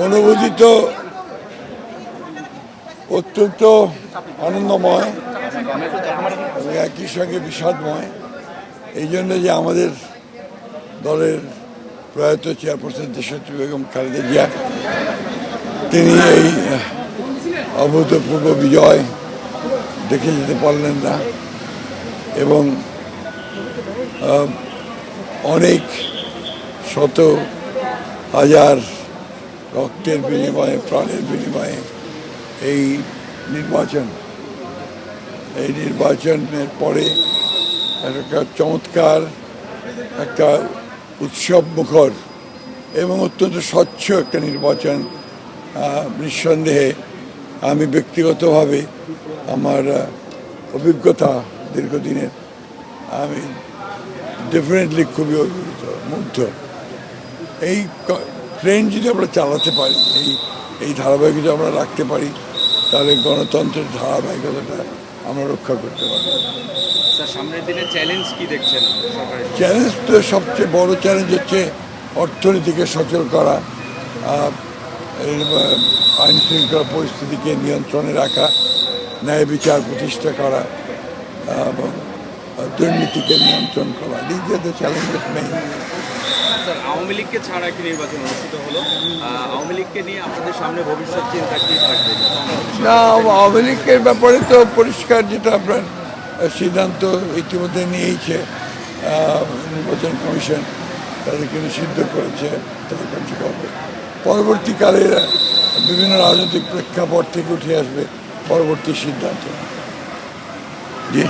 অনুভূতি তো অত্যন্ত আনন্দময় এবং একই সঙ্গে বিষাদময়। এই জন্য যে আমাদের দলের প্রয়াত চেয়ারপারসন দেশনেত্রী বেগম খালেদা জিয়া তিনি এই অভূতপূর্ব বিজয় দেখে যেতে পারলেন না এবং অনেক শত হাজার রক্তের বিনিময়ে প্রাণের বিনিময়ে এই নির্বাচনের পরে একটা চমৎকার একটা উৎসব মুখর এবং অত্যন্ত স্বচ্ছ একটা নির্বাচন নিঃসন্দেহে আমি ব্যক্তিগতভাবে আমার অভিজ্ঞতা দীর্ঘদিনের আমি ডেফিনেটলি খুবই মুগ্ধ। এই ট্রেন্ড যদি আমরা চালাতে পারি, এই ধারাবাহিকতা আমরা রাখতে পারি, তাহলে গণতন্ত্রের ধারাবাহিকতাটা আমরা রক্ষা করতে পারি। সামনের দিনে চ্যালেঞ্জ কি দেখছেন? চ্যালেঞ্জ তো সবচেয়ে বড় চ্যালেঞ্জ হচ্ছে অর্থনীতিকে সচল করা, আইন শৃঙ্খলা পরিস্থিতিকে নিয়ন্ত্রণে রাখা, ন্যায় বিচার প্রতিষ্ঠা করা এবং দুর্নীতিকে নিয়ন্ত্রণ করা। This are the challenges main. Sir, Awami লীগকে ছাড়া কি নির্বাচন অনুষ্ঠিত হলো? আওয়ামী লীগকে নিয়ে আপনাদের সামনে ভবিষ্যৎ চিন্তা কি থাকবে? না, আওয়ামী লীগের ব্যাপারে তো পরিষ্কার যেটা আপনার সিদ্ধান্ত ইতিমধ্যে নিয়েছে নির্বাচন কমিশন, তাদেরকে নিষিদ্ধ করেছে, তাদের কার্যকলাপে পরবর্তীকালে বিভিন্ন রাজনৈতিক প্রেক্ষাপট থেকে উঠে আসবে পরবর্তী সিদ্ধান্ত। জি।